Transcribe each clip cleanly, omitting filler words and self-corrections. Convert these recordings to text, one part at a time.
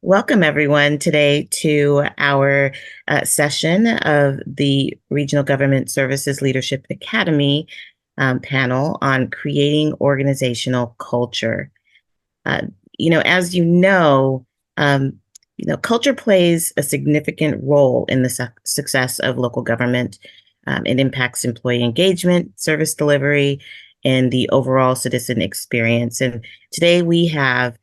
Welcome, everyone, today to our session of the Regional Government Services Leadership Academy panel on creating organizational culture. Uh, as um, culture plays a significant role in the success of local government. It impacts employee engagement, service delivery, and the overall citizen experience. And today we have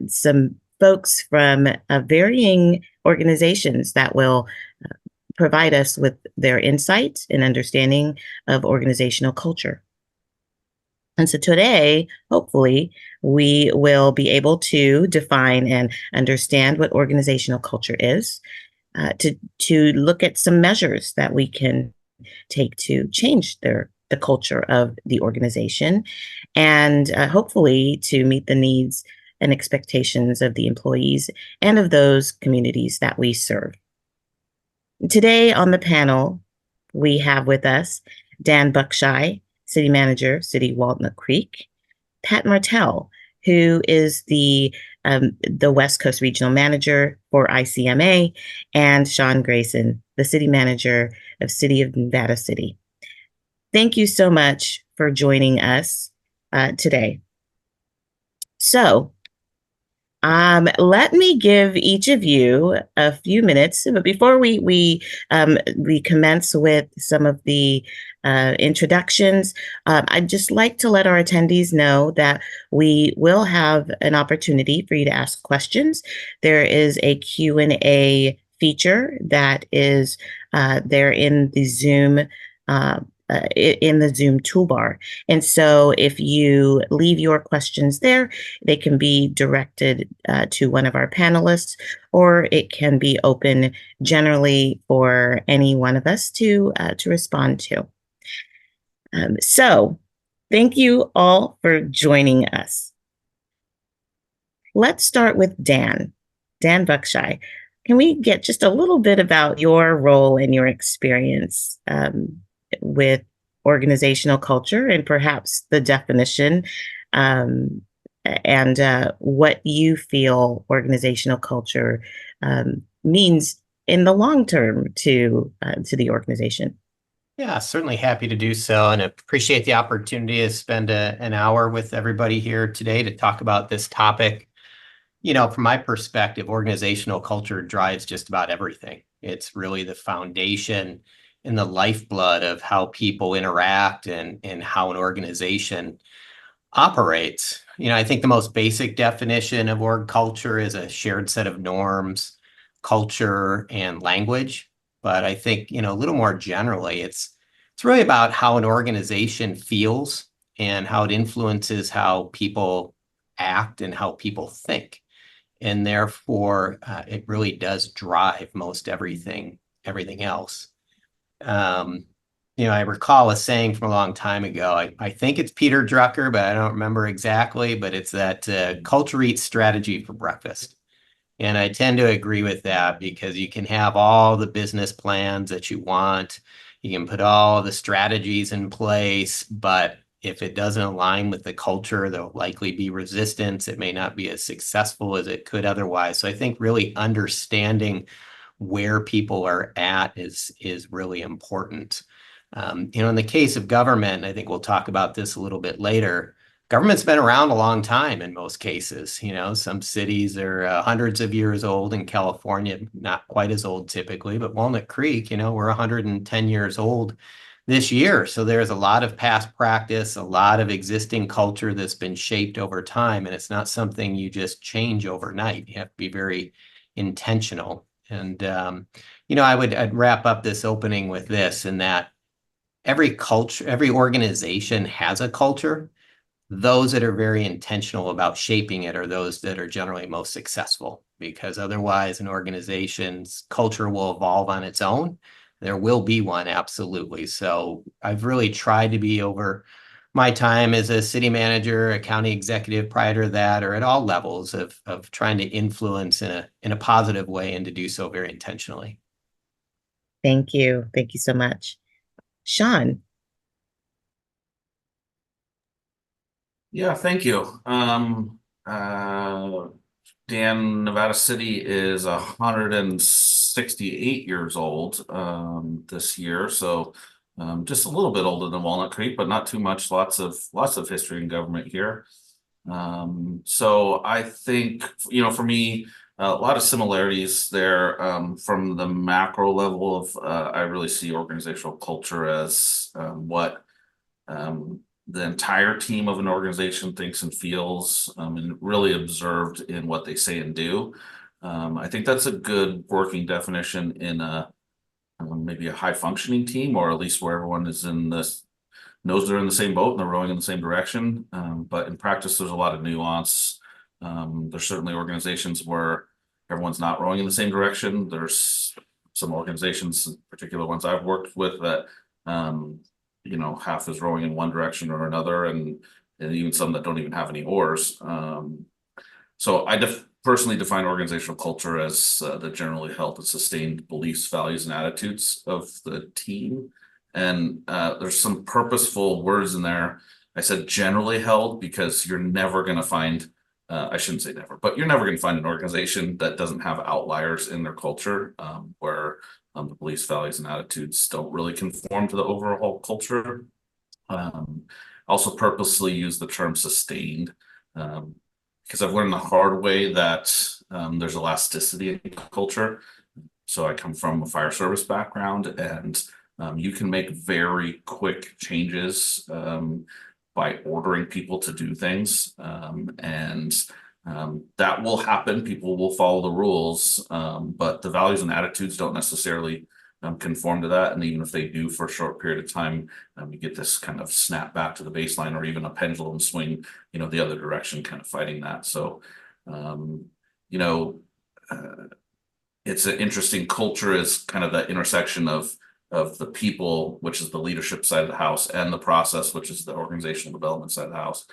some folks from varying organizations that will provide us with their insight and understanding of organizational culture. And so today, hopefully, we will be able to define and understand what organizational culture is, to look at some measures that we can take to change the culture of the organization, and hopefully to meet the needs and expectations of the employees and of those communities that we serve. Today on the panel, we have with us Dan Buckshire, City Manager, City Walnut Creek; Pat Martell, who is the West Coast Regional Manager for ICMA; and Sean Grayson, the City Manager of City of Nevada City. Thank you so much for joining us today. So, let me give each of you a few minutes, but before we commence with some of the introductions, I'd just like to let our attendees know that we will have an opportunity for you to ask questions. There is a Q&A feature that is there in the Zoom toolbar. And so if you leave your questions there, they can be directed to one of our panelists, or it can be open generally for any one of us to respond to. So thank you all for joining us. Let's start with Dan Buckshire. Can we get just a little bit about your role and your experience with organizational culture, and perhaps the definition and what you feel organizational culture means in the long term to the organization? Yeah, certainly happy to do so, and appreciate the opportunity to spend an hour with everybody here today to talk about this topic. From my perspective, organizational culture drives just about everything. It's really the foundation and the lifeblood of how people interact and how an organization operates. I think the most basic definition of org culture is a shared set of norms, culture, and language. But I think, a little more generally, it's really about how an organization feels and how it influences how people act and how people think. And therefore, it really does drive most everything else. I recall a saying from a long time ago. I think it's Peter Drucker, but I don't remember exactly. But it's that culture eats strategy for breakfast. And I tend to agree with that, because you can have all the business plans that you want. You can put all the strategies in place, but if it doesn't align with the culture, there'll likely be resistance. It may not be as successful as it could otherwise. So I think really understanding where people are at is really important. In the case of government, I think we'll talk about this a little bit later. Government's been around a long time in most cases. Some cities are hundreds of years old. In California, not quite as old typically, but Walnut Creek, we're 110 years old this year. So there's a lot of past practice, a lot of existing culture that's been shaped over time, and it's not something you just change overnight. You have to be very intentional. And, I'd wrap up this opening with this, in that every organization has a culture. Those that are very intentional about shaping it are those that are generally most successful, because otherwise an organization's culture will evolve on its own. There will be one, absolutely. So I've really tried to be, over my time as a city manager, a county executive prior to that, or at all levels of trying to influence in a positive way, and to do so very intentionally. Thank you. Thank you so much. Sean. Yeah, thank you. Dan, Nevada City is 168 years old this year, so just a little bit older than Walnut Creek, but not too much. Lots of history in government here. So I think, for me, a lot of similarities there. From the macro level of, I really see organizational culture as what the entire team of an organization thinks and feels, and really observed in what they say and do. I think that's a good working definition in maybe a high functioning team, or at least where everyone is in this knows they're in the same boat and they're rowing in the same direction. But in practice, there's a lot of nuance. There's certainly organizations where everyone's not rowing in the same direction. There's some organizations, particular ones I've worked with, that half is rowing in one direction or another, and even some that don't even have any oars. So I personally define organizational culture as the generally held and sustained beliefs, values, and attitudes of the team. And there's some purposeful words in there. I said generally held because you're never going to find, I shouldn't say never, but you're never going to find an organization that doesn't have outliers in their culture, where the beliefs, values, and attitudes don't really conform to the overall culture. Also purposely use the term sustained, because I've learned the hard way that there's elasticity in culture. So I come from a fire service background, and you can make very quick changes by ordering people to do things. And that will happen. People will follow the rules, but the values and attitudes don't necessarily conform to that. And even if they do for a short period of time, you get this kind of snap back to the baseline, or even a pendulum swing, the other direction, kind of fighting that. So, you know, it's an interesting culture is kind of the intersection of the people, which is the leadership side of the house, and the process, which is the organizational development side of the house.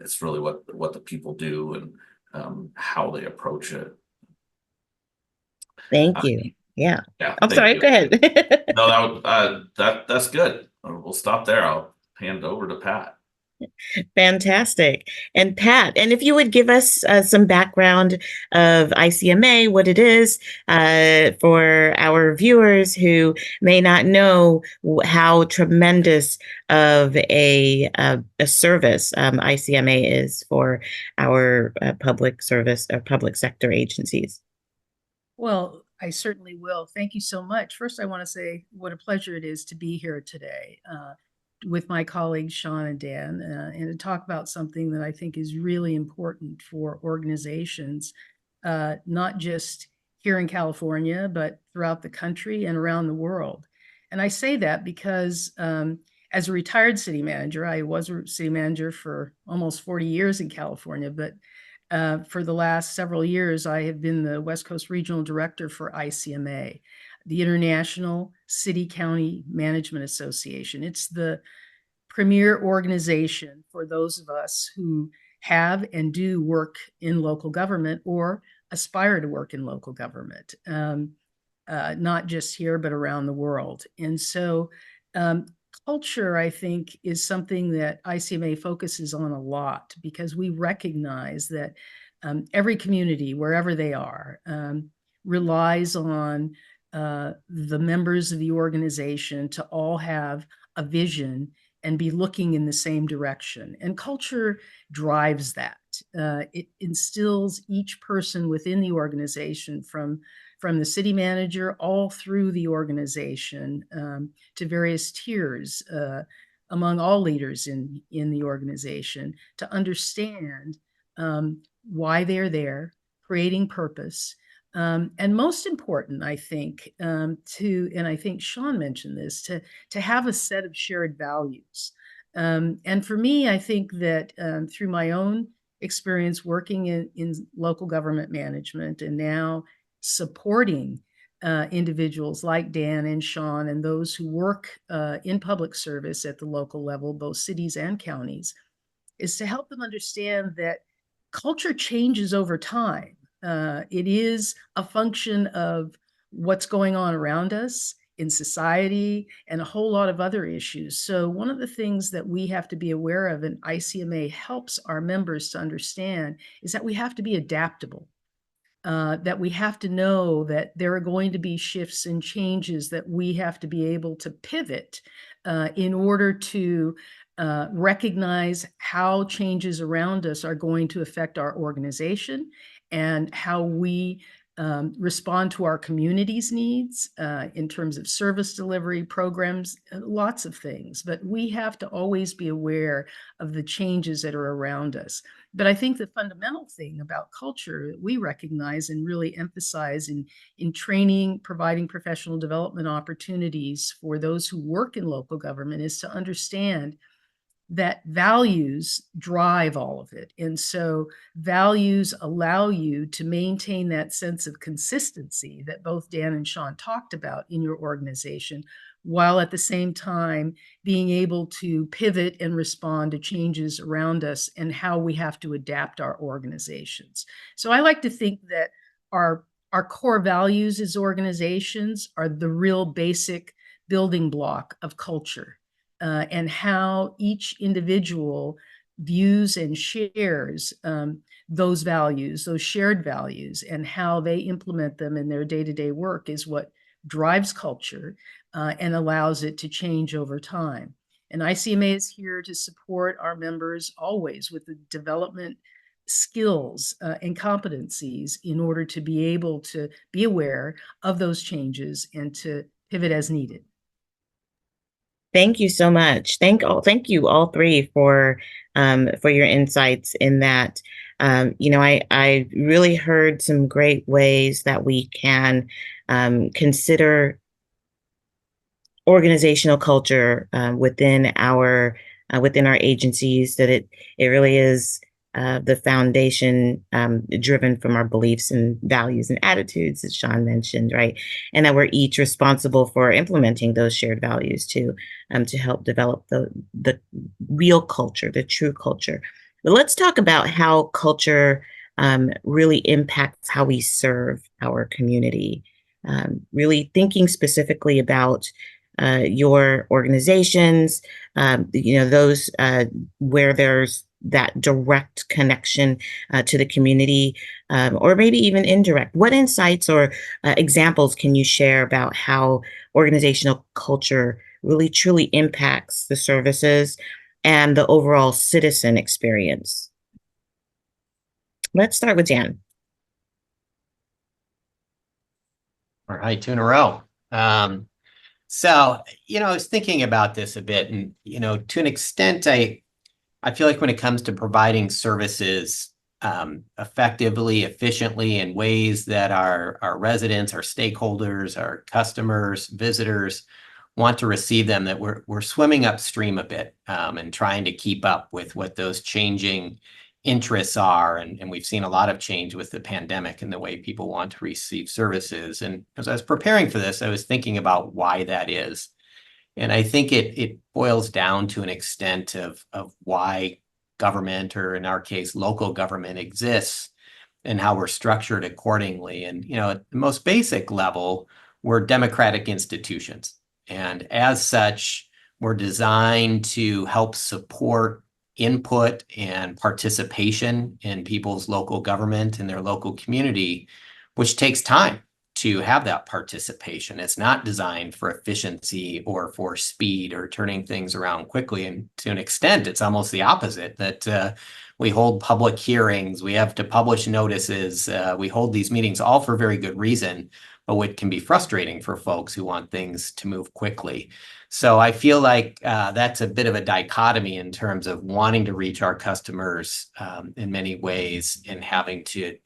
It's really what the people do, and how they approach it. Thank Uh, you. Yeah. yeah, I'm thank sorry, you. go ahead. No, that's good. We'll stop there. I'll hand it over to Pat. Fantastic. And Pat, and if you would give us some background of ICMA, what it is, for our viewers who may not know how tremendous of a service ICMA is for our public service or public sector agencies. Well, I certainly will. Thank you so much. First, I want to say what a pleasure it is to be here today with my colleagues, Sean and Dan, and to talk about something that I think is really important for organizations, not just here in California, but throughout the country and around the world. And I say that because as a retired city manager, I was a city manager for almost 40 years in California, but for the last several years, I have been the West Coast Regional Director for ICMA, the International City County Management Association. It's the premier organization for those of us who have and do work in local government or aspire to work in local government, not just here, but around the world. And so culture, I think, is something that ICMA focuses on a lot because we recognize that every community, wherever they are, relies on the members of the organization to all have a vision and be looking in the same direction. And culture drives that. It instills each person within the organization from the city manager all through the organization to various tiers among all leaders in the organization to understand why they're there, creating purpose. And most important, I think, and I think Sean mentioned this, to have a set of shared values. And for me, I think that through my own experience working in local government management and now supporting individuals like Dan and Sean and those who work in public service at the local level, both cities and counties, is to help them understand that culture changes over time. It is a function of what's going on around us. in society, and a whole lot of other issues. So one of the things that we have to be aware of, and ICMA helps our members to understand, is that we have to be adaptable. That we have to know that there are going to be shifts and changes that we have to be able to pivot in order to recognize how changes around us are going to affect our organization and how we respond to our community's needs in terms of service delivery programs, lots of things. But we have to always be aware of the changes that are around us. But I think the fundamental thing about culture that we recognize and really emphasize in training, providing professional development opportunities for those who work in local government is to understand that values drive all of it. And so values allow you to maintain that sense of consistency that both Dan and Sean talked about in your organization, while at the same time being able to pivot and respond to changes around us and how we have to adapt our organizations. So I like to think that our core values as organizations are the real basic building block of culture. And how each individual views and shares those values, those shared values, and how they implement them in their day-to-day work is what drives culture and allows it to change over time. And ICMA is here to support our members always with the development skills and competencies in order to be able to be aware of those changes and to pivot as needed. Thank you so much. Thank you all three for your insights in that. I really heard some great ways that we can consider organizational culture within our agencies. That it really is the foundation driven from our beliefs and values and attitudes, as Sean mentioned, right? And that we're each responsible for implementing those shared values to help develop the real culture, the true culture. But let's talk about how culture really impacts how we serve our community. Really thinking specifically about your organizations, those where there's that direct connection to the community, or maybe even indirect. What insights or examples can you share about how organizational culture really truly impacts the services and the overall citizen experience? Let's start with Dan. All right, two in a row. So, I was thinking about this a bit, and, to an extent, I feel like when it comes to providing services effectively, efficiently, in ways that our residents, our stakeholders, our customers, visitors want to receive them, that we're swimming upstream a bit and trying to keep up with what those changing interests are. And we've seen a lot of change with the pandemic and the way people want to receive services. And as I was preparing for this, I was thinking about why that is. And I think it boils down to an extent of why government, or in our case, local government, exists and how we're structured accordingly. And, at the most basic level, we're democratic institutions. And as such, we're designed to help support input and participation in people's local government and their local community, which takes time to have that participation. It's not designed for efficiency or for speed or turning things around quickly. And to an extent, it's almost the opposite, that we hold public hearings, we have to publish notices, we hold these meetings all for very good reason, but what can be frustrating for folks who want things to move quickly. So I feel like that's a bit of a dichotomy in terms of wanting to reach our customers in many ways and having to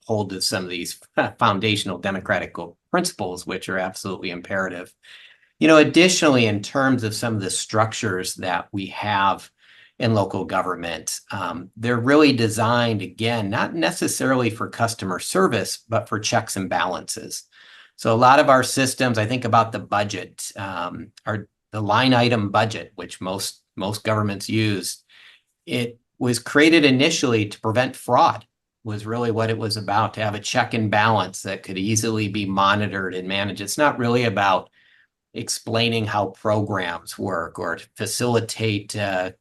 hold to some of these foundational democratic principles, which are absolutely imperative. Additionally, in terms of some of the structures that we have in local government, they're really designed, again, not necessarily for customer service, but for checks and balances. So a lot of our systems, I think about the budget, are the line item budget, which most governments use. It was created initially to prevent fraud, was really what it was about, to have a check and balance that could easily be monitored and managed. It's not really about explaining how programs work or to facilitate a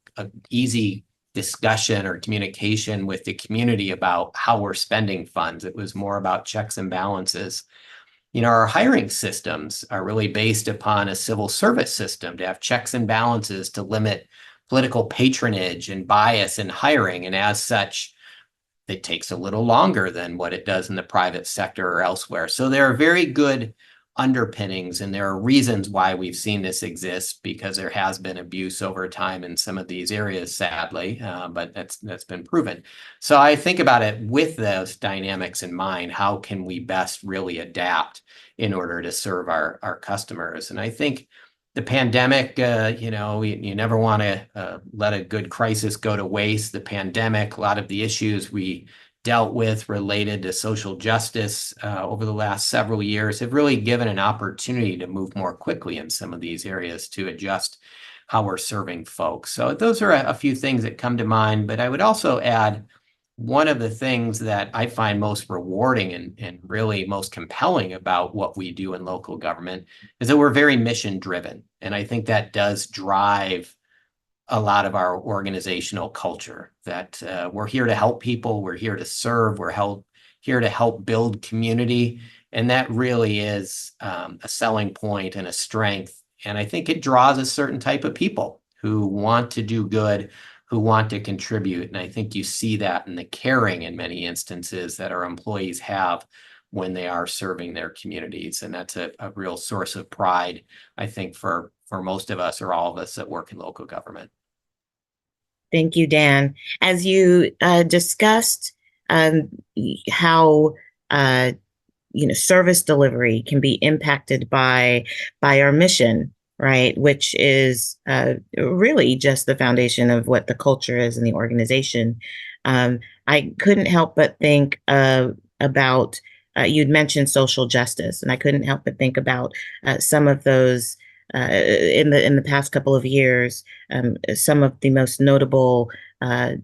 easy discussion or communication with the community about how we're spending funds. It was more about checks and balances. Our hiring systems are really based upon a civil service system to have checks and balances to limit political patronage and bias in hiring. And as such, it takes a little longer than what it does in the private sector or elsewhere. So there are very good underpinnings, and there are reasons why we've seen this exist, because there has been abuse over time in some of these areas, sadly, but that's been proven. So I think about it with those dynamics in mind. How can we best really adapt in order to serve our customers? And I think the pandemic, you never want to let a good crisis go to waste. The pandemic, a lot of the issues we dealt with related to social justice over the last several years have really given an opportunity to move more quickly in some of these areas to adjust how we're serving folks. So those are a few things that come to mind, but I would also add one of the things that I find most rewarding and really most compelling about what we do in local government is that we're very mission driven. And I think that does drive a lot of our organizational culture, that we're here to help people, we're here to serve, here to help build community. And that really is a selling point and a strength. And I think it draws a certain type of people who want to do good, who want to contribute. And I think you see that in the caring in many instances that our employees have when they are serving their communities. And that's a real source of pride, I think, for most of us or all of us that work in local government. Thank you, Dan. As you discussed how service delivery can be impacted by our mission, right? Which is really just the foundation of what the culture is in the organization. I couldn't help but think about you'd mentioned social justice, and I couldn't help but think about some of those in the past couple of years, some of the most notable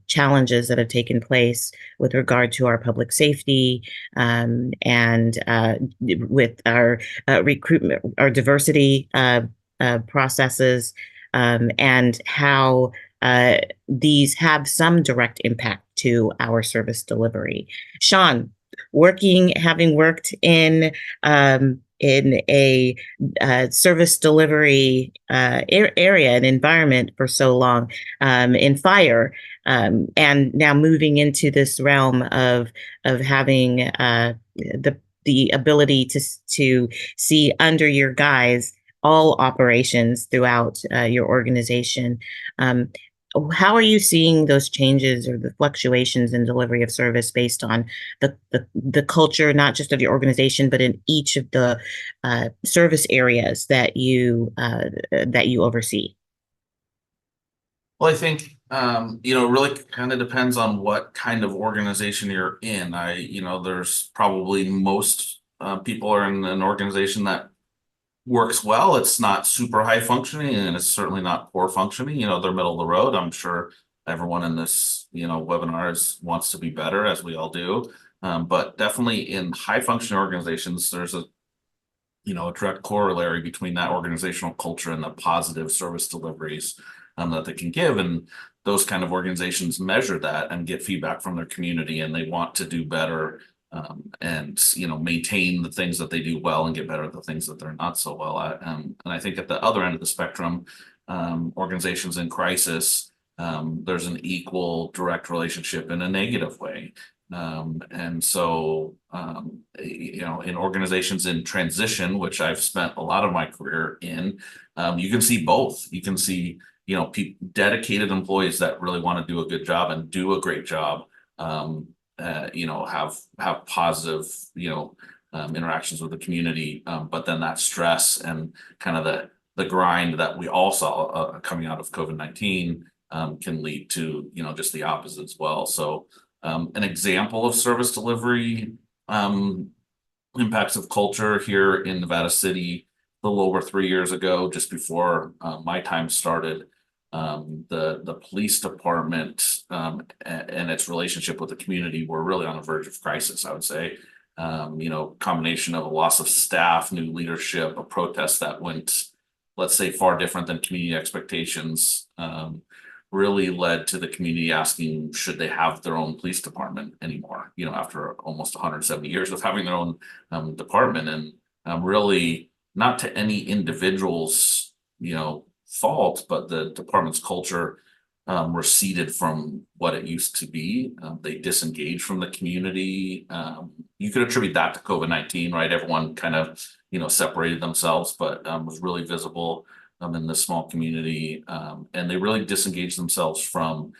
challenges that have taken place with regard to our public safety and with our recruitment, our diversity processes, and how these have some direct impact to our service delivery. Sean, having worked in a service delivery area and environment for so long, in fire, and now moving into this realm of having the ability to see under your guise all operations throughout your organization. How are you seeing those changes or the fluctuations in delivery of service based on the culture, not just of your organization, but in each of the service areas that you oversee? Well, I think really kind of depends on what kind of organization you're in. There's probably most people are in an organization that works well. It's not super high functioning, and it's certainly not poor functioning. They're middle of the road. I'm sure everyone in this webinar wants to be better, as we all do. But definitely in high functioning organizations, there's a direct corollary between that organizational culture and the positive service deliveries that they can give. And those kind of organizations measure that and get feedback from their community, and they want to do better and maintain the things that they do well and get better at the things that they're not so well at. And I think at the other end of the spectrum, organizations in crisis, there's an equal direct relationship in a negative way. And so in organizations in transition, which I've spent a lot of my career in, you can see both. You can see dedicated employees that really want to do a good job and do a great job. Have positive, interactions with the community, but then that stress and kind of the grind that we all saw coming out of COVID-19 can lead to, just the opposite as well. So an example of service delivery impacts of culture here in Nevada City, a little over 3 years ago, just before my time started, the police department and its relationship with the community were really on the verge of crisis, I would say. Combination of a loss of staff, new leadership, a protest that went let's say, far different than community expectations, really led to the community asking, should they have their own police department anymore? After almost 170 years of having their own department, and really not to any individual's fault, but the department's culture receded from what it used to be. They disengaged from the community. You could attribute that to COVID-19, right? Everyone kind of separated themselves, but was really visible in the small community, and they really disengaged themselves from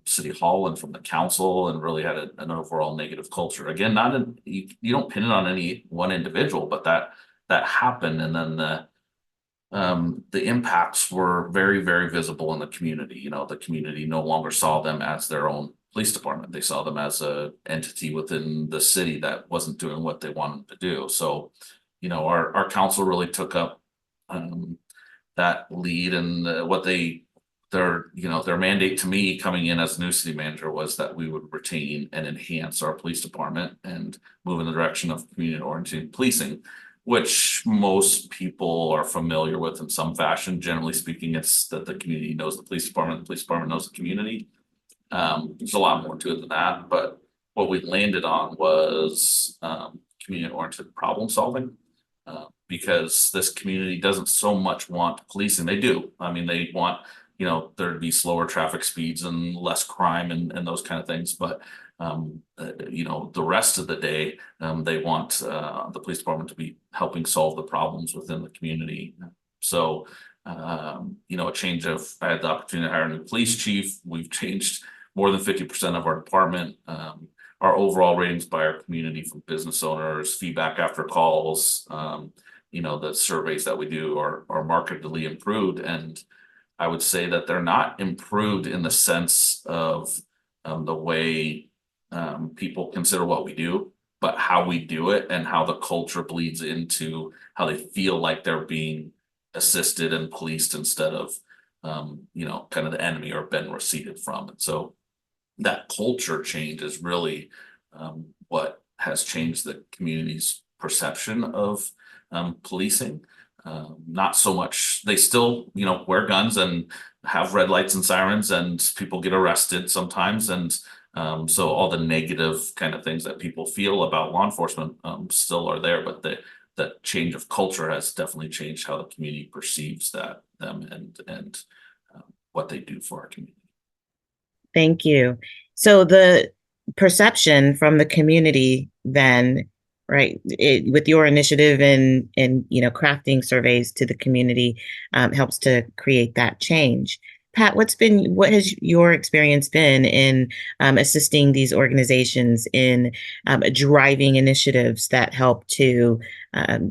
City Hall and from the council, and really had an overall negative culture. Again, you don't pin it on any one individual, but that happened, and then the impacts were very, very visible in the community. The community no longer saw them as their own police department. They saw them as a entity within the city that wasn't doing what they wanted to do. So, our council really took up that lead, and their mandate to me coming in as new city manager was that we would retain and enhance our police department and move in the direction of community-oriented policing, which most people are familiar with in some fashion. Generally speaking, it's that the community knows the police department knows the community. There's a lot more to it than that, but what we landed on was community-oriented problem solving. Because this community doesn't so much want policing. They do. I mean, they want, there to be slower traffic speeds and less crime and those kind of things. But, the rest of the day, they want the police department to be helping solve the problems within the community. So, I had the opportunity to hire a new police chief. We've changed more than 50% of our department. Our overall ratings by our community, from business owners, feedback after calls, the surveys that we do are markedly improved. And I would say that they're not improved in the sense of the way people consider what we do, but how we do it and how the culture bleeds into how they feel like they're being assisted and policed instead of, kind of the enemy or been receded from. And so that culture change is really what has changed the community's perception of policing. Not so much, they still, wear guns and have red lights and sirens, and people get arrested sometimes. And so all the negative kind of things that people feel about law enforcement still are there, but the change of culture has definitely changed how the community perceives them and what they do for our community. Thank you. So the perception from the community then, right, with your initiative and crafting surveys to the community helps to create that change. Pat, what has your experience been in assisting these organizations in driving initiatives that help to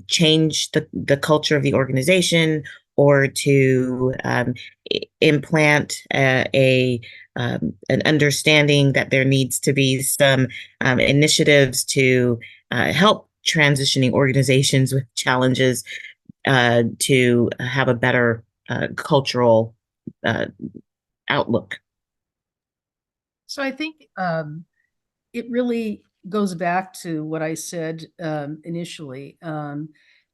change the culture of the organization, or to implant an understanding that there needs to be some initiatives to help transitioning organizations with challenges to have a better cultural outlook? So I think it really goes back to what I said initially,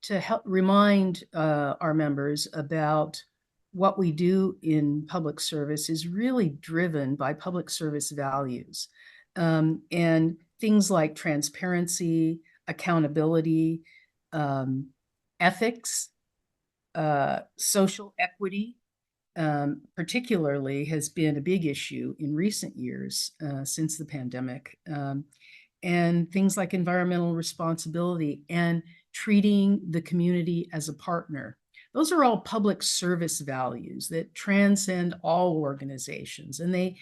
to help remind our members about what we do in public service is really driven by public service values, and things like transparency, accountability, ethics, social equity, particularly has been a big issue in recent years since the pandemic, and things like environmental responsibility and treating the community as a partner. Those are all public service values that transcend all organizations, and they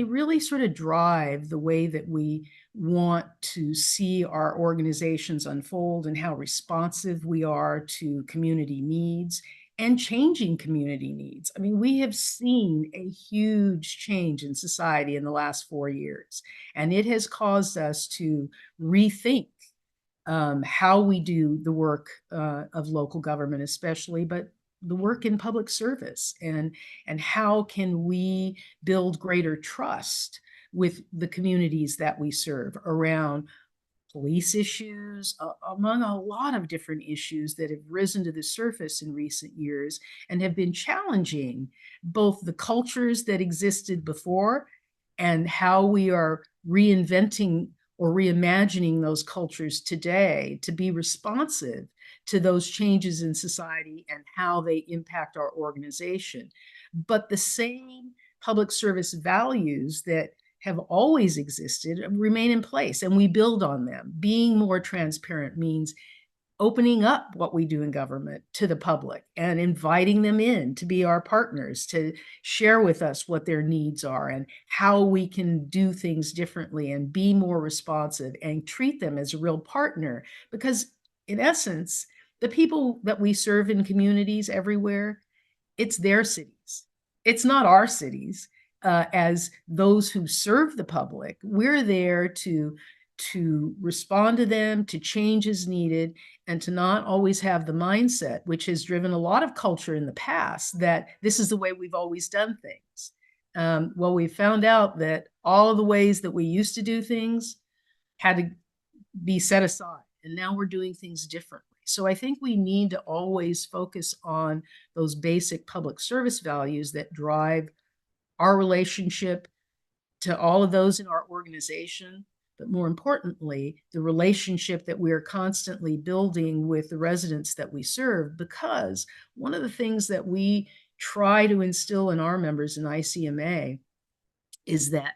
really sort of drive the way that we want to see our organizations unfold and how responsive we are to community needs and changing community needs. I mean, we have seen a huge change in society in the last 4 years, and it has caused us to rethink how we do the work of local government, especially, but the work in public service, and how can we build greater trust with the communities that we serve around police issues, among a lot of different issues that have risen to the surface in recent years and have been challenging both the cultures that existed before and how we are reinventing or reimagining those cultures today to be responsive to those changes in society and how they impact our organization. But the same public service values that have always existed remain in place, and we build on them. Being more transparent means opening up what we do in government to the public and inviting them in to be our partners, to share with us what their needs are and how we can do things differently and be more responsive and treat them as a real partner. Because in essence, the people that we serve in communities everywhere, it's their cities. It's not our cities. As those who serve the public, we're there to respond to them, to change as needed, and to not always have the mindset, which has driven a lot of culture in the past, that this is the way we've always done things. Well, we found out that all of the ways that we used to do things had to be set aside, and now we're doing things differently. So I think we need to always focus on those basic public service values that drive our relationship to all of those in our organization, but more importantly, the relationship that we are constantly building with the residents that we serve. Because one of the things that we try to instill in our members in ICMA is that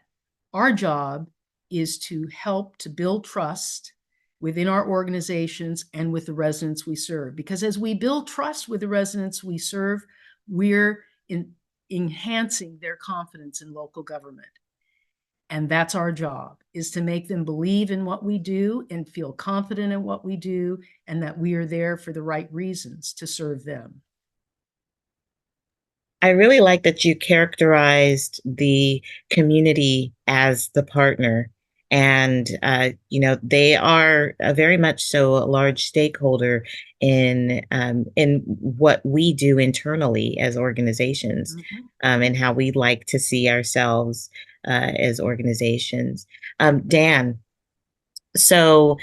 our job is to help to build trust within our organizations and with the residents we serve. Because as we build trust with the residents we serve, we're enhancing their confidence in local government. And that's our job, is to make them believe in what we do and feel confident in what we do, and that we are there for the right reasons to serve them. I really like that you characterized the community as the partner. And, they are very much so a large stakeholder in what we do internally as organizations, and how we like to see ourselves as organizations. Dan, so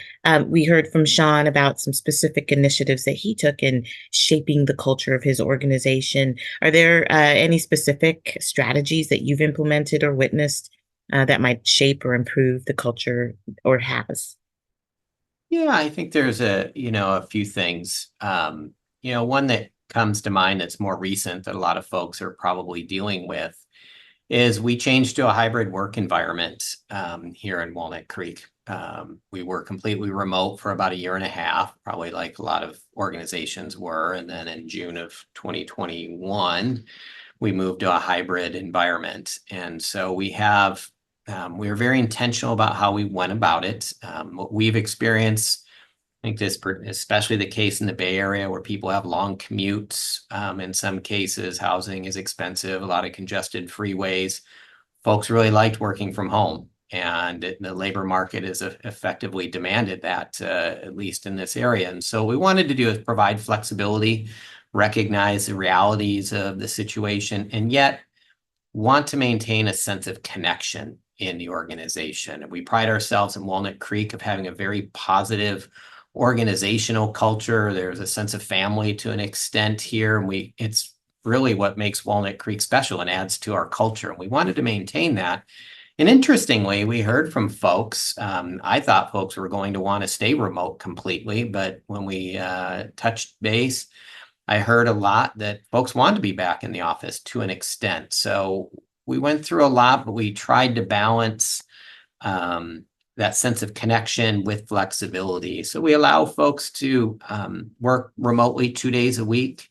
we heard from Sean about some specific initiatives that he took in shaping the culture of his organization. Are there any specific strategies that you've implemented or witnessed that might shape or improve the culture, or has? Yeah, I think there's a few things. One that comes to mind that's more recent that a lot of folks are probably dealing with is we changed to a hybrid work environment here in Walnut Creek. We were completely remote for about a year and a half, probably like a lot of organizations were. And then in June of 2021, we moved to a hybrid environment. And so we were very intentional about how we went about it. What we've experienced, I think this especially the case in the Bay Area, where people have long commutes. In some cases, housing is expensive, a lot of congested freeways. Folks really liked working from home, and the labor market has effectively demanded that, at least in this area. And so what we wanted to do is provide flexibility, recognize the realities of the situation, and yet want to maintain a sense of connection in the organization. And we pride ourselves in Walnut Creek of having a very positive organizational culture. There's a sense of family to an extent here, and it's really what makes Walnut Creek special and adds to our culture. And we wanted to maintain that. And interestingly, we heard from folks. I thought folks were going to want to stay remote completely, but when we touched base, I heard a lot that folks wanted to be back in the office to an extent. So we went through a lot, but we tried to balance that sense of connection with flexibility. So we allow folks to work remotely 2 days a week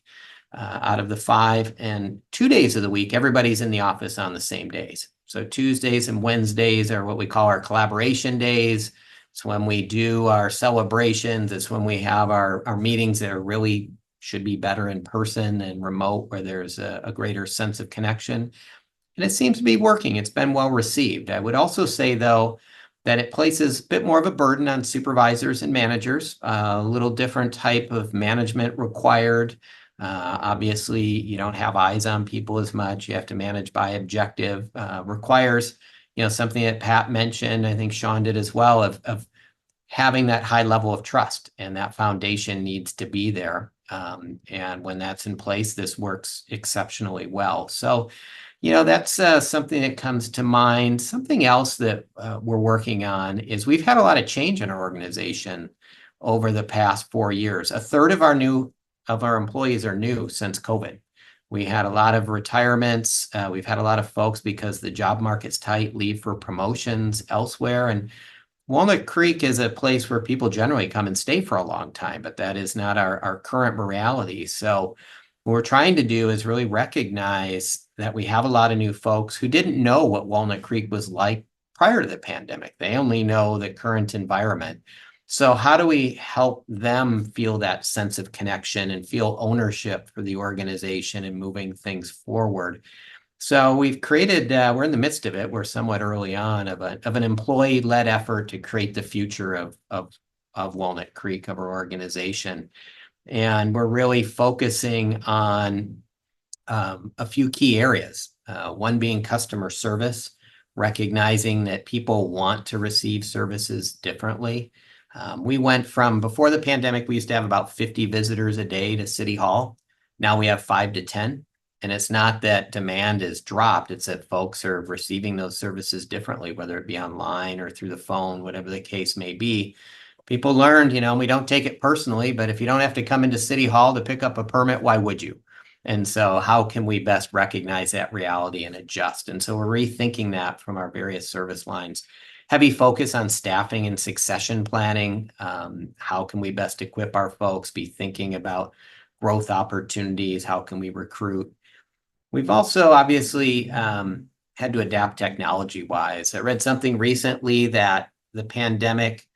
out of the 5, and 2 days of the week, everybody's in the office on the same days. So Tuesdays and Wednesdays are what we call our collaboration days. It's when we do our celebrations. It's when we have our meetings that are really should be better in person and remote, where there's a greater sense of connection. And it seems to be working. It's been well received. I would also say, though, that it places a bit more of a burden on supervisors and managers, a little different type of management required. Obviously, you don't have eyes on people as much. You have to manage by objective, requires, something that Pat mentioned, I think Sean did as well, of having that high level of trust, and that foundation needs to be there. And when that's in place, this works exceptionally well. So, that's something that comes to mind. Something else that we're working on is we've had a lot of change in our organization over the past 4 years. A third of our employees are new since COVID. We had a lot of retirements. We've had a lot of folks, because the job market's tight, leave for promotions elsewhere. And Walnut Creek is a place where people generally come and stay for a long time, but that is not our current reality. So what we're trying to do is really recognize that we have a lot of new folks who didn't know what Walnut Creek was like prior to the pandemic. They only know the current environment. So how do we help them feel that sense of connection and feel ownership for the organization and moving things forward? So we've created, we're in the midst of it. We're somewhat early on of an employee-led effort to create the future of Walnut Creek, of our organization. And we're really focusing on a few key areas. One being customer service, recognizing that people want to receive services differently. We went from, before the pandemic, we used to have about 50 visitors a day to City Hall. Now we have 5 to 10. And it's not that demand is dropped, it's that folks are receiving those services differently, whether it be online or through the phone, whatever the case may be. People learned, we don't take it personally, but if you don't have to come into City Hall to pick up a permit, why would you? And so how can we best recognize that reality and adjust? And so we're rethinking that from our various service lines. Heavy focus on staffing and succession planning. How can we best equip our folks, be thinking about growth opportunities? How can we recruit? We've also obviously had to adapt technology-wise. I read something recently that the pandemic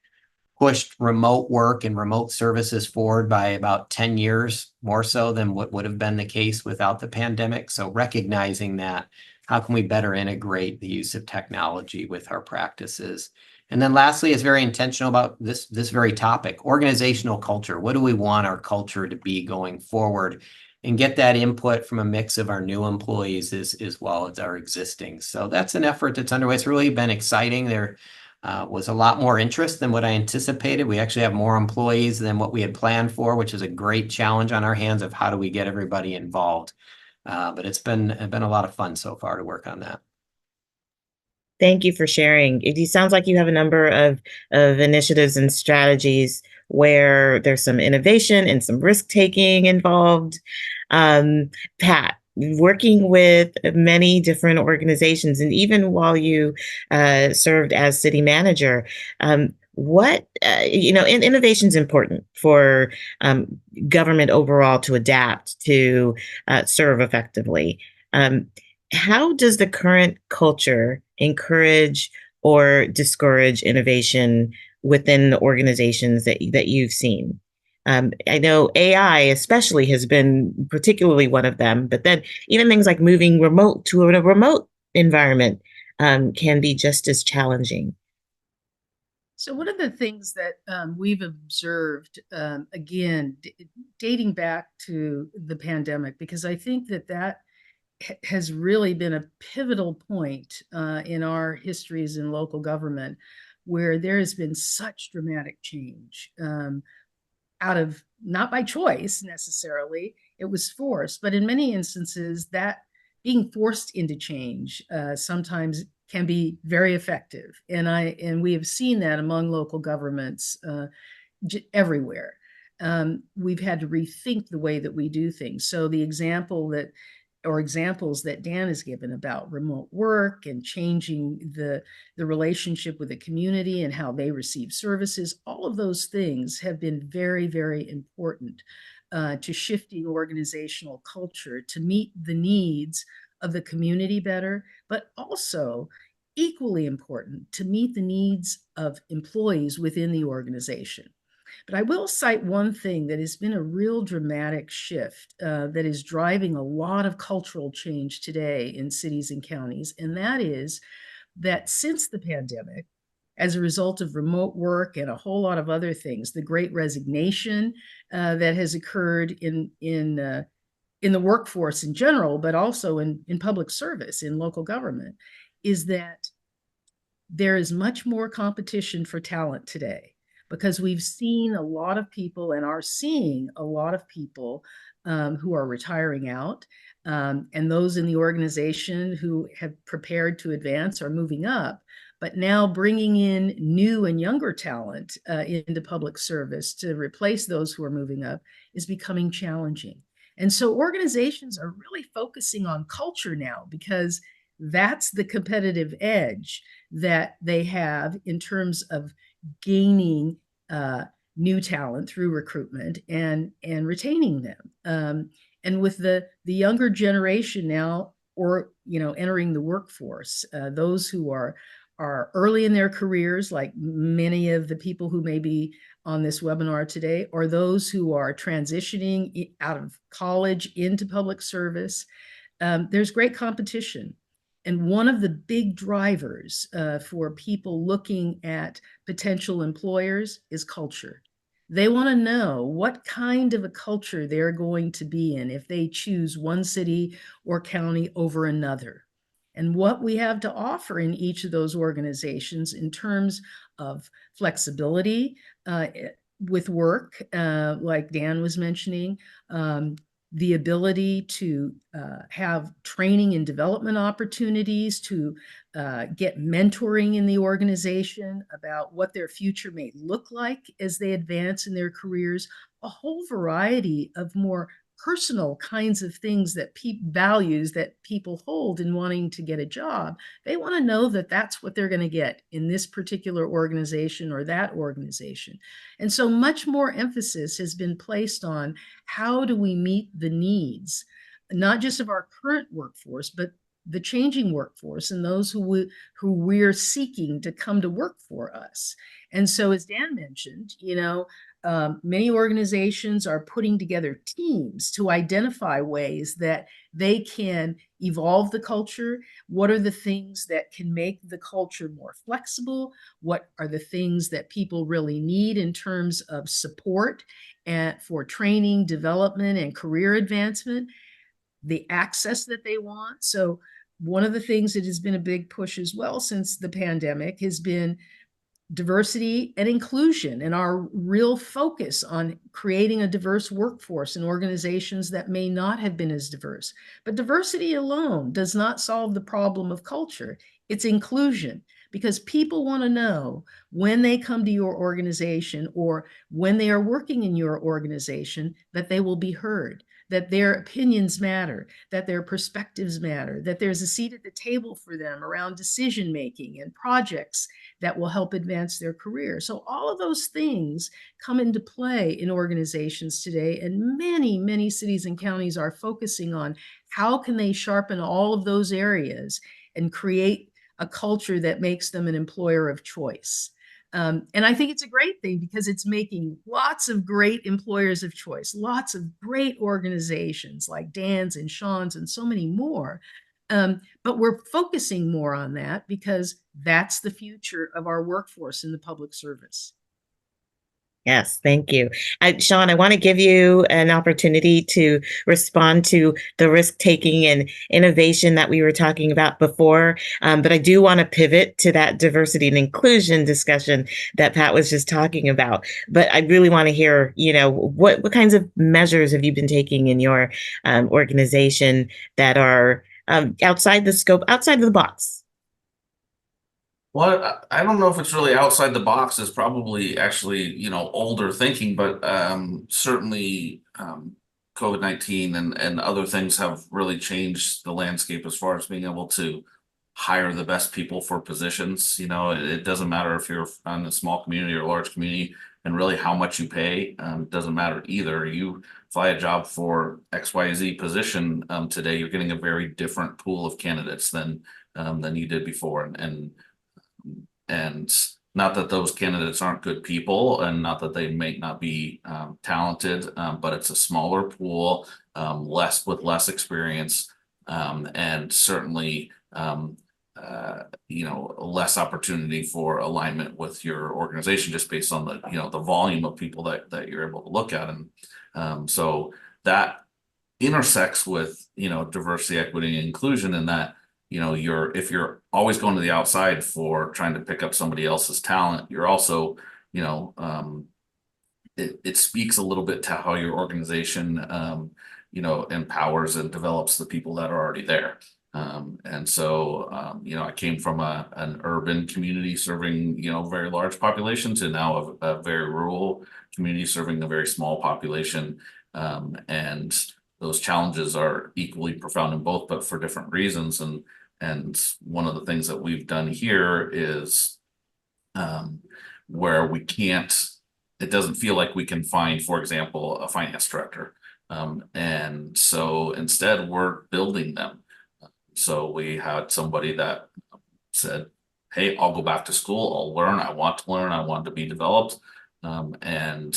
pushed remote work and remote services forward by about 10 years, more so than what would have been the case without the pandemic. So recognizing that, how can we better integrate the use of technology with our practices? And then lastly, is very intentional about this very topic, organizational culture. What do we want our culture to be going forward? And get that input from a mix of our new employees as well as our existing. So that's an effort that's underway. It's really been exciting. There was a lot more interest than what I anticipated. We actually have more employees than what we had planned for, which is a great challenge on our hands of how do we get everybody involved. But it's been a lot of fun so far to work on that. Thank you for sharing. It sounds like you have a number of initiatives and strategies where there's some innovation and some risk taking involved. Pat, working with many different organizations, and even while you served as city manager, what innovation is important for government overall to adapt to serve effectively. How does the current culture encourage or discourage innovation within the organizations that you've seen? I know AI especially has been particularly one of them, but then even things like moving remote to a remote environment can be just as challenging. So one of the things that we've observed, again, dating back to the pandemic, because I think that has really been a pivotal point in our histories in local government, where there has been such dramatic change out of, not by choice necessarily, it was forced, but in many instances that being forced into change sometimes can be very effective. And we have seen that among local governments everywhere. We've had to rethink the way that we do things. So the examples that Dan has given about remote work and changing the relationship with the community and how they receive services, all of those things have been very, very important to shifting organizational culture to meet the needs of the community better, but also equally important to meet the needs of employees within the organization. But I will cite one thing that has been a real dramatic shift that is driving a lot of cultural change today in cities and counties. And that is that since the pandemic, as a result of remote work and a whole lot of other things, the great resignation that has occurred in the workforce in general, but also in public service, in local government, is that there is much more competition for talent today. because we've seen a lot of people and are seeing a lot of people who are retiring out. And those in the organization who have prepared to advance are moving up. But now bringing in new and younger talent into public service to replace those who are moving up is becoming challenging. And so organizations are really focusing on culture now, because that's the competitive edge that they have in terms of gaining new talent through recruitment and retaining them. And with the younger generation now, or entering the workforce, those who are early in their careers, like many of the people who may be on this webinar today, or those who are transitioning out of college into public service, there's great competition. And one of the big drivers for people looking at potential employers is culture. They want to know what kind of a culture they're going to be in if they choose one city or county over another, and what we have to offer in each of those organizations in terms of flexibility with work, like Dan was mentioning, the ability to have training and development opportunities, to get mentoring in the organization about what their future may look like as they advance in their careers, a whole variety of more personal kinds of things that values that people hold in wanting to get a job. They want to know that that's what they're going to get in this particular organization or that organization. And so much more emphasis has been placed on how do we meet the needs, not just of our current workforce, but the changing workforce and those who we're seeking to come to work for us. And so, as Dan mentioned, many organizations are putting together teams to identify ways that they can evolve the culture. What are the things that can make the culture more flexible? What are the things that people really need in terms of support and for training, development, and career advancement? The access that they want. So one of the things that has been a big push as well since the pandemic has been diversity and inclusion, and our real focus on creating a diverse workforce in organizations that may not have been as diverse. But diversity alone does not solve the problem of culture. It's inclusion, because people want to know when they come to your organization or when they are working in your organization that they will be heard, that their opinions matter, that their perspectives matter, that there's a seat at the table for them around decision making and projects that will help advance their career. So all of those things come into play in organizations today, and many, many cities and counties are focusing on how can they sharpen all of those areas and create a culture that makes them an employer of choice. And I think it's a great thing, because it's making lots of great employers of choice, lots of great organizations like Dan's and Sean's and so many more. But we're focusing more on that because that's the future of our workforce in the public service. Yes, thank you. Sean, I want to give you an opportunity to respond to the risk-taking and innovation that we were talking about before. But I do want to pivot to that diversity and inclusion discussion that Pat was just talking about. But I really want to hear, what kinds of measures have you been taking in your organization that are outside the scope, outside of the box? Well, I don't know if it's really outside the box. It's probably actually, older thinking, but certainly COVID-19 and other things have really changed the landscape as far as being able to hire the best people for positions. It doesn't matter if you're on a small community or a large community, and really how much you pay doesn't matter either. You fly a job for XYZ position today, you're getting a very different pool of candidates than you did before. And not that those candidates aren't good people, and not that they may not be talented, but it's a smaller pool, less experience, and certainly less opportunity for alignment with your organization just based on the volume of people that you're able to look at. And so that intersects with diversity, equity, and inclusion, in that if you're always going to the outside for trying to pick up somebody else's talent, you're also it speaks a little bit to how your organization, empowers and develops the people that are already there. And so, I came from an urban community serving, very large population to now a very rural community serving a very small population. And those challenges are equally profound in both, but for different reasons. And one of the things that we've done here is where it doesn't feel like we can find, for example, a finance director. And so instead we're building them. So we had somebody that said, hey, I'll go back to school, I'll learn, I want to learn, I want to be developed. And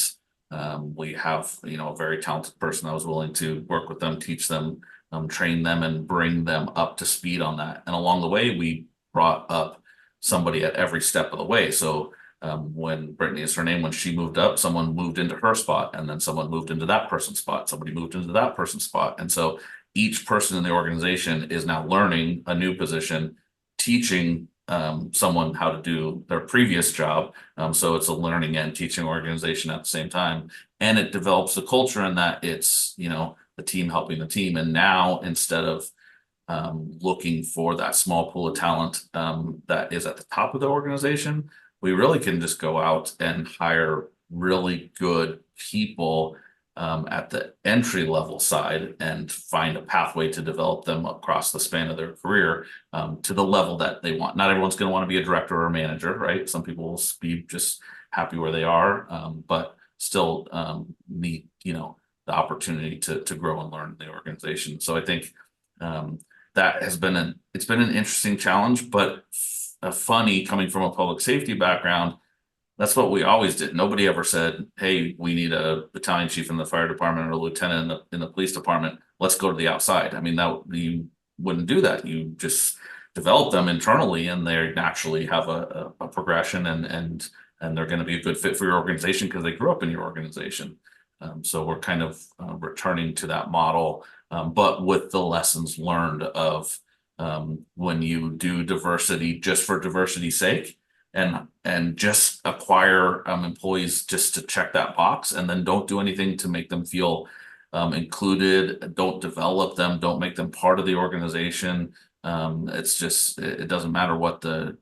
we have, a very talented person that was willing to work with them, teach them, train them, and bring them up to speed on that. And along the way, we brought up somebody at every step of the way. So when Brittany is her name, when she moved up, someone moved into her spot, and then someone moved into that person's spot, somebody moved into that person's spot. And so each person in the organization is now learning a new position, teaching someone how to do their previous job. So it's a learning and teaching organization at the same time. And it develops the culture in that it's, the team helping the team. And now instead of looking for that small pool of talent that is at the top of the organization, we really can just go out and hire really good people at the entry level side and find a pathway to develop them across the span of their career to the level that they want. Not everyone's going to want to be a director or a manager, right? Some people will be just happy where they are, but still need, the opportunity to grow and learn in the organization. So I think that has been it's been an interesting challenge, but funny coming from a public safety background. That's what we always did. Nobody ever said, hey, we need a battalion chief in the fire department or a lieutenant in the police department. Let's go to the outside. I mean, that you wouldn't do that. You just develop them internally and they naturally have a progression and they're going to be a good fit for your organization because they grew up in your organization. So we're kind of returning to that model, but with the lessons learned of when you do diversity just for diversity's sake, and just acquire employees just to check that box, and then don't do anything to make them feel included, don't develop them, don't make them part of the organization. It's just, it doesn't matter what the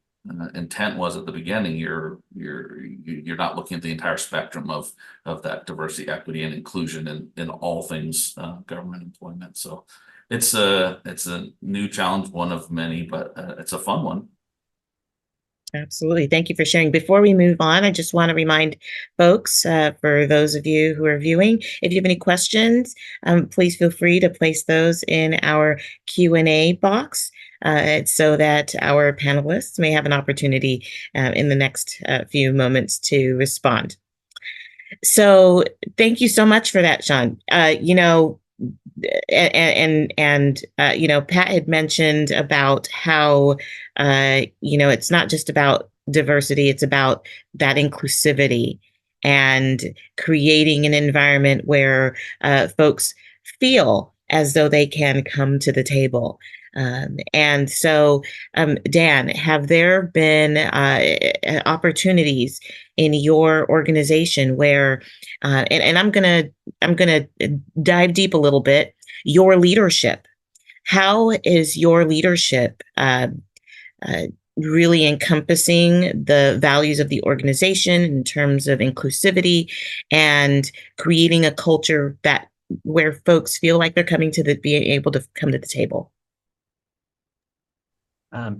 intent was at the beginning. You're not looking at the entire spectrum of that diversity, equity, and inclusion in all things government employment. So it's a new challenge, one of many, but it's a fun one. Absolutely. Thank you for sharing. Before we move on, I just want to remind folks, for those of you who are viewing, if you have any questions, please feel free to place those in our Q&A box so that our panelists may have an opportunity in the next few moments to respond. So thank you so much for that, Sean. Pat had mentioned about how it's not just about diversity, it's about that inclusivity and creating an environment where folks feel as though they can come to the table. And so, Dan, have there been opportunities in your organization where, and I'm gonna dive deep a little bit, your leadership? How is your leadership really encompassing the values of the organization in terms of inclusivity and creating a culture where folks feel like they're being able to come to the table?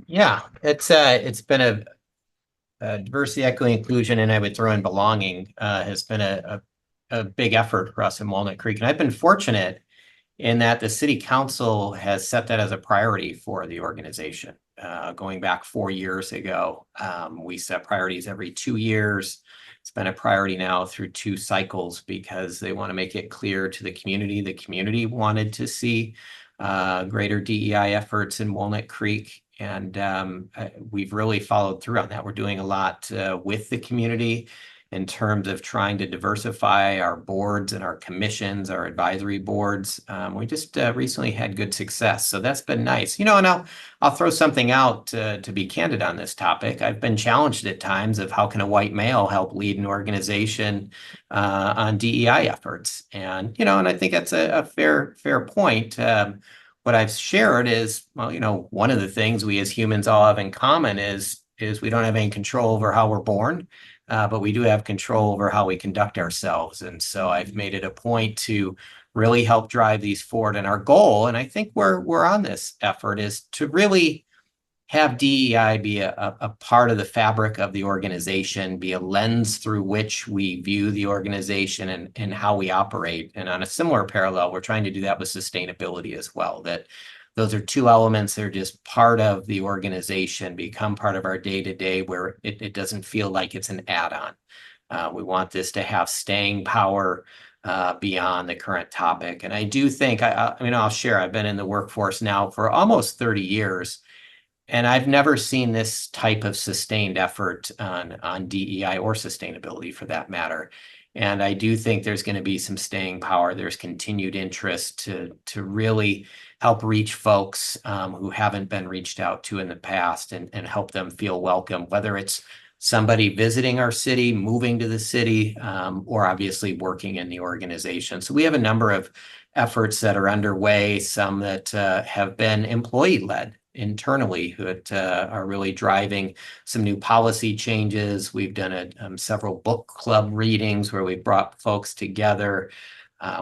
Yeah, it's been a diversity, equity, inclusion, and I would throw in belonging has been a big effort for us in Walnut Creek. And I've been fortunate in that the city council has set that as a priority for the organization. Going back 4 years ago, we set priorities every 2 years. It's been a priority now through 2 cycles because they want to make it clear to the community. The community wanted to see greater DEI efforts in Walnut Creek. And we've really followed through on that. We're doing a lot with the community. in terms of trying to diversify our boards and our commissions, our advisory boards. We just recently had good success, so that's been nice. And I'll throw something out to be candid on this topic. I've been challenged at times of how can a white male help lead an organization on DEI efforts, and I think that's a fair point. What I've shared is, well, one of the things we as humans all have in common is we don't have any control over how we're born. But we do have control over how we conduct ourselves. And so I've made it a point to really help drive these forward. And our goal, and I think we're on this effort, is to really have DEI be a part of the fabric of the organization, be a lens through which we view the organization and how we operate. And on a similar parallel, we're trying to do that with sustainability as well, that those are two elements that are just part of the organization, become part of our day-to-day, where it doesn't feel like it's an add-on. We want this to have staying power beyond the current topic. And I do think, I'll share, I've been in the workforce now for almost 30 years, and I've never seen this type of sustained effort on DEI or sustainability for that matter. And I do think there's going to be some staying power. There's continued interest to really help reach folks who haven't been reached out to in the past and help them feel welcome, whether it's somebody visiting our city, moving to the city, or obviously working in the organization. So we have a number of efforts that are underway, some that have been employee-led internally, that are really driving some new policy changes. We've done several book club readings where we've brought folks together.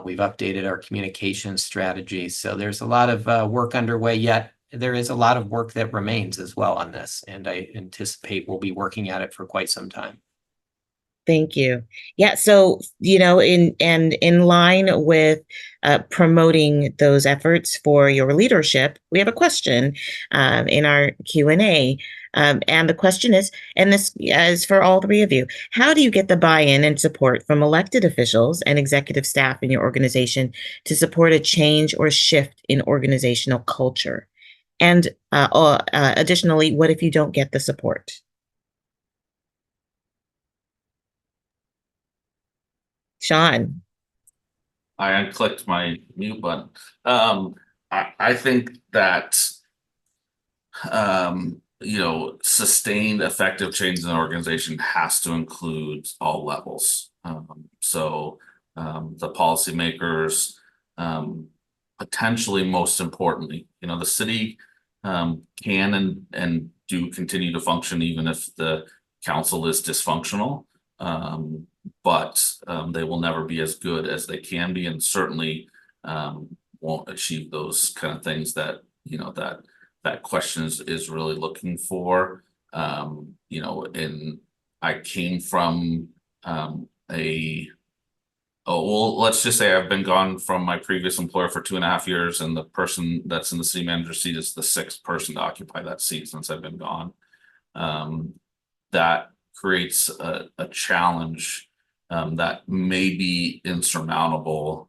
We've updated our communication strategy. So there's a lot of work underway, yet there is a lot of work that remains as well on this. And I anticipate we'll be working at it for quite some time. Thank you. Yeah. So, in line with promoting those efforts for your leadership, we have a question in our Q&A. And the question is, and this is for all three of you, how do you get the buy-in and support from elected officials and executive staff in your organization to support a change or shift in organizational culture? And additionally, what if you don't get the support? Sean. I unclicked my mute button. I think that sustained effective change in an organization has to include all levels. So the policymakers, potentially most importantly, the city can and do continue to function even if the council is dysfunctional. But they will never be as good as they can be, and certainly won't achieve those kind of things that that question is really looking for. And I came from let's just say I've been gone from my previous employer for 2.5 years, and the person that's in the city manager seat is the 6th person to occupy that seat since I've been gone. That creates a challenge that may be insurmountable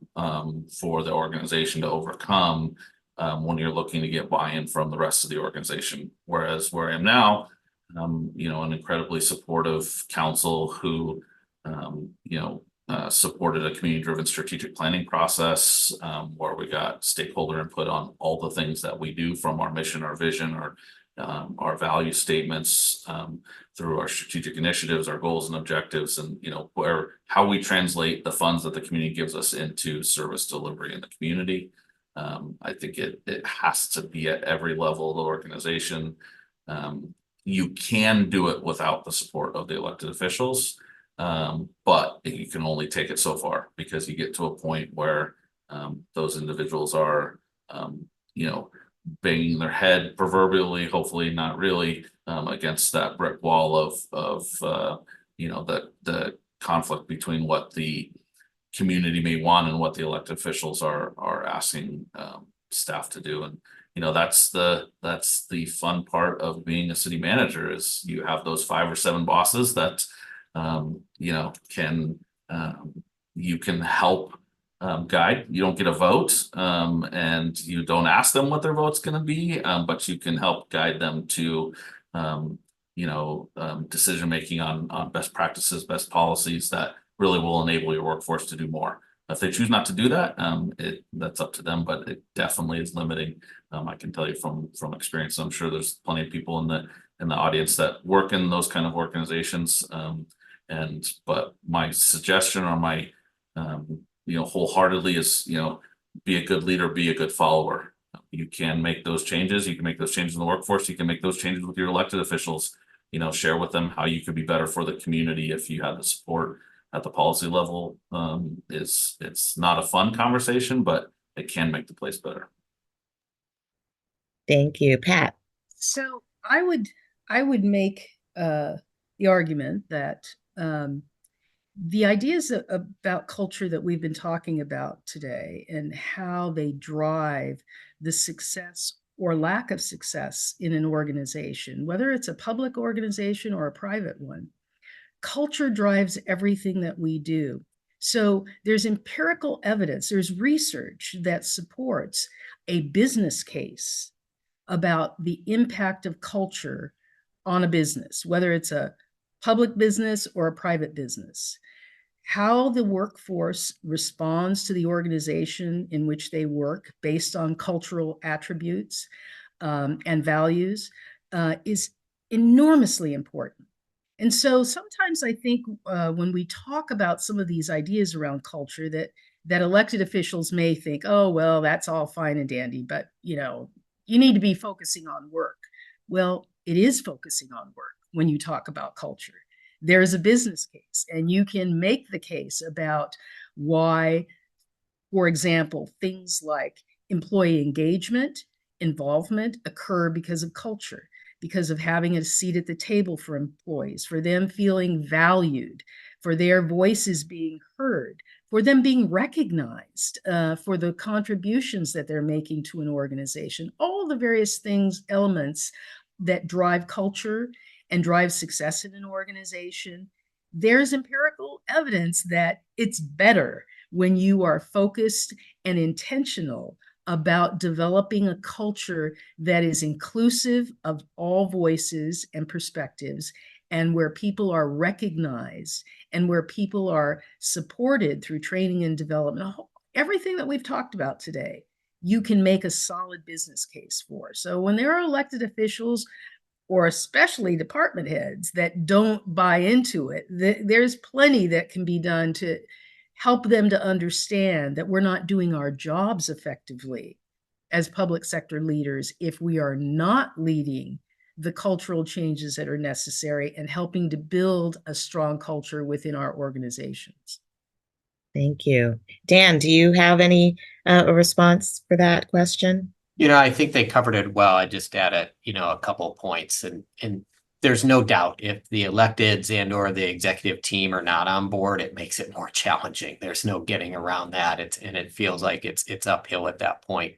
for the organization to overcome when you're looking to get buy-in from the rest of the organization. Whereas where I am now, an incredibly supportive council who, supported a community-driven strategic planning process where we got stakeholder input on all the things that we do, from our mission, our vision, our value statements, through our strategic initiatives, our goals and objectives, and how we translate the funds that the community gives us into service delivery in the community. I think it has to be at every level of the organization. You can do it without the support of the elected officials, but you can only take it so far, because you get to a point where those individuals are banging their head, proverbially, hopefully not really, against that brick wall of the conflict between what the community may want and what the elected officials are asking staff to do. And that's the fun part of being a city manager, is you have those 5 or 7 bosses that you can help guide. You don't get a vote, and you don't ask them what their vote's going to be, but you can help guide them to decision making on best practices, best policies that really will enable your workforce to do more. If they choose not to do that, that's up to them, but it definitely is limiting. I can tell you from experience. I'm sure there's plenty of people in the audience that work in those kind of organizations. But my suggestion or my wholeheartedly is, be a good leader, be a good follower. You can make those changes. You can make those changes in the workforce. You can make those changes with your elected officials. Share with them how you could be better for the community if you had the support at the policy level. It's not a fun conversation, but it can make the place better. Thank you, Pat. So I would make the argument that the ideas about culture that we've been talking about today and how they drive the success or lack of success in an organization, whether it's a public organization or a private one, culture drives everything that we do. So there's empirical evidence, there's research that supports a business case about the impact of culture on a business, whether it's a public business or a private business. How the workforce responds to the organization in which they work based on cultural attributes and values is enormously important. And so sometimes I think when we talk about some of these ideas around culture that elected officials may think, oh, well, that's all fine and dandy, but you need to be focusing on work. Well, it is focusing on work when you talk about culture. There's a business case, and you can make the case about why, for example, things like employee engagement, involvement occur because of culture, because of having a seat at the table for employees, for them feeling valued, for their voices being heard, for them being recognized for the contributions that they're making to an organization. All the various things, elements that drive culture and drive success in an organization. There's empirical evidence that it's better when you are focused and intentional about developing a culture that is inclusive of all voices and perspectives, and where people are recognized and where people are supported through training and development. Everything that we've talked about today, you can make a solid business case for. So when there are elected officials or especially department heads that don't buy into it, there's plenty that can be done to help them to understand that we're not doing our jobs effectively as public sector leaders if we are not leading the cultural changes that are necessary and helping to build a strong culture within our organizations. Thank you. Dan, do you have any response for that question? I think they covered it well. I just added, a couple of points, and there's no doubt if the electeds and or the executive team are not on board, it makes it more challenging. There's no getting around that. It feels like it's uphill at that point.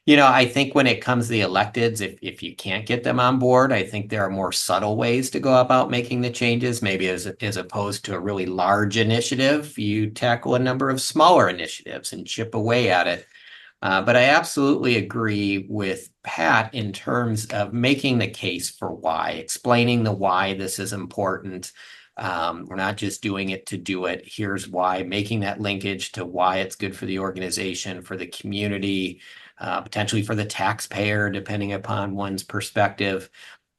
I think when it comes to the electeds, if you can't get them on board, I think there are more subtle ways to go about making the changes. Maybe as opposed to a really large initiative, you tackle a number of smaller initiatives and chip away at it. But I absolutely agree with Pat in terms of making the case for why, explaining the why this is important. We're not just doing it to do it. Here's why, making that linkage to why it's good for the organization, for the community, potentially for the taxpayer, depending upon one's perspective,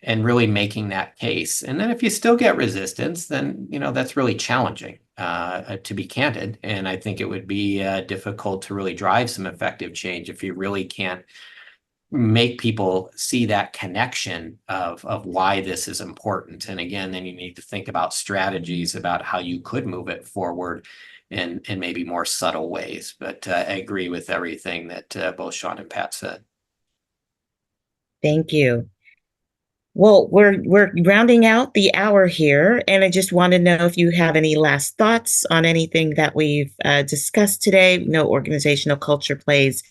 and really making that case. And then if you still get resistance, then, that's really challenging, to be candid. And I think it would be difficult to really drive some effective change if you really can't make people see that connection of why this is important. And again, then you need to think about strategies about how you could move it forward in maybe more subtle ways. But I agree with everything that both Sean and Pat said. Thank you. Well, we're rounding out the hour here, and I just want to know if you have any last thoughts on anything that we've discussed today. No, organizational culture plays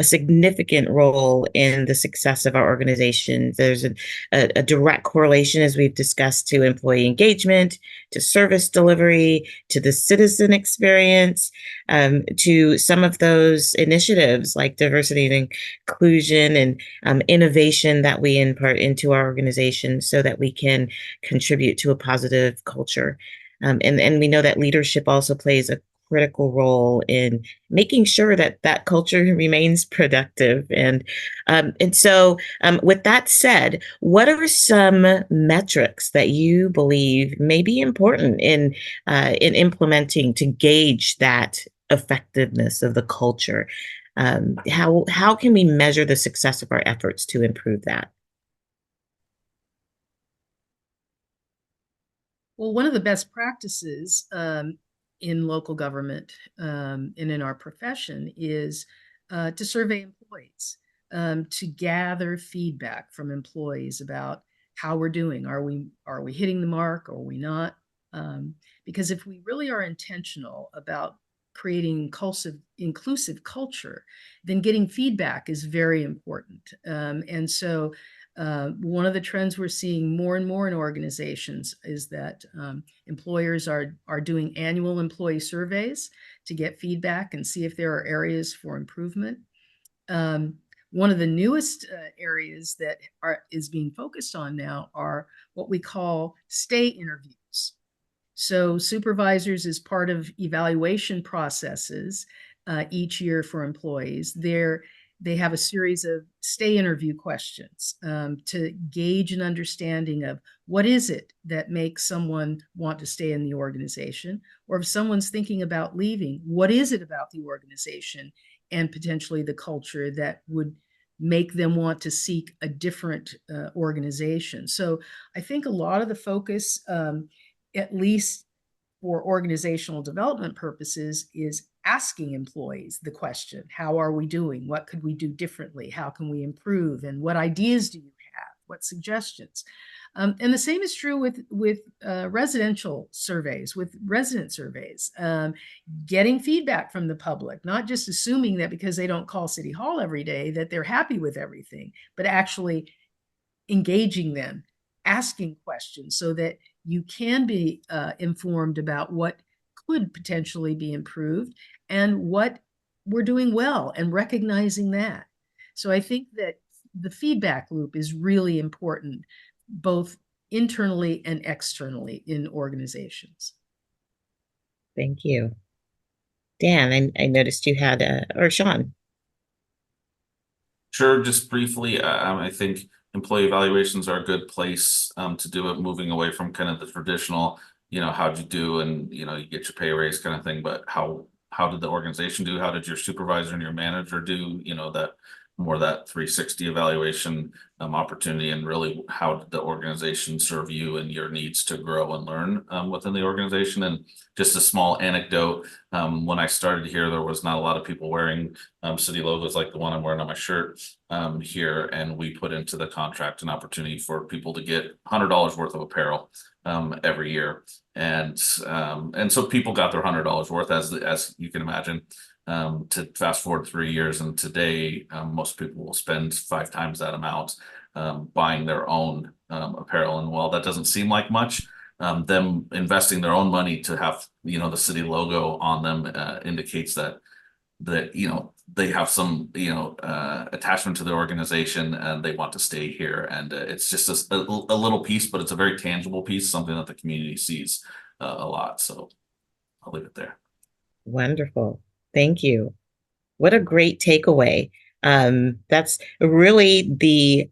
a significant role in the success of our organizations. There's a direct correlation, as we've discussed, to employee engagement, to service delivery, to the citizen experience, to some of those initiatives like diversity and inclusion and innovation that we impart into our organization so that we can contribute to a positive culture. And we know that leadership also plays a critical role in making sure that that culture remains productive. And so, with that said, what are some metrics that you believe may be important in implementing to gauge that effectiveness of the culture? How can we measure the success of our efforts to improve that? Well, one of the best practices in local government and in our profession is to survey employees, to gather feedback from employees about how we're doing. Are we hitting the mark? Or are we not? Because if we really are intentional about creating inclusive culture, then getting feedback is very important. And so one of the trends we're seeing more and more in organizations is that employers are doing annual employee surveys to get feedback and see if there are areas for improvement. One of the newest areas that is being focused on now are what we call stay interviews. So supervisors, as part of evaluation processes each year for employees, they have a series of stay interview questions to gauge an understanding of what is it that makes someone want to stay in the organization, or if someone's thinking about leaving, what is it about the organization and potentially the culture that would make them want to seek a different organization. So I think a lot of the focus, at least for organizational development purposes, is asking employees the question, how are we doing? What could we do differently? How can we improve? And what ideas do you have? What suggestions? And the same is true with residential surveys, with resident surveys, getting feedback from the public, not just assuming that because they don't call City Hall every day that they're happy with everything, but actually engaging them, asking questions so that you can be informed about what could potentially be improved and what we're doing well, and recognizing that. So I think that the feedback loop is really important, both internally and externally in organizations. Thank you. Dan, I noticed you had, or Sean. Sure, just briefly, I think employee evaluations are a good place to do it, moving away from kind of the traditional, how'd you do, and you get your pay raise kind of thing, but how did the organization do? How did your supervisor and your manager do? That 360 evaluation opportunity, and really how did the organization serve you and your needs to grow and learn within the organization. And just a small anecdote, when I started here, there was not a lot of people wearing city logos like the one I'm wearing on my shirt here, and we put into the contract an opportunity for people to get $100 worth of apparel every year, and so people got their $100 worth, as you can imagine. To fast forward 3 years, and today most people will spend 5 times that amount buying their own apparel. And while that doesn't seem like much, them investing their own money to have the city logo on them indicates that they have some attachment to the organization, and they want to stay here. And it's just a little piece, but it's a very tangible piece, something that the community sees a lot. So I'll leave it there. Wonderful. Thank you. What a great takeaway. That's really the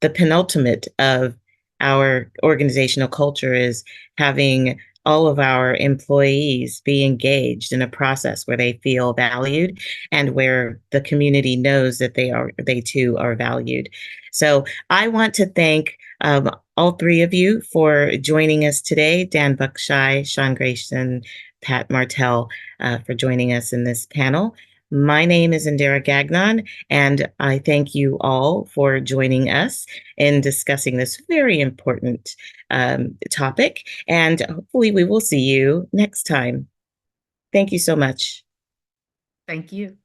penultimate of our organizational culture, is having all of our employees be engaged in a process where they feel valued and where the community knows that they too are valued. So I want to thank all 3 of you for joining us today: Dan Buckshire, Sean Grayson, Pat Martell, for joining us in this panel. My name is Indira Gagnon, and I thank you all for joining us in discussing this very important topic. And hopefully we will see you next time. Thank you so much. Thank you.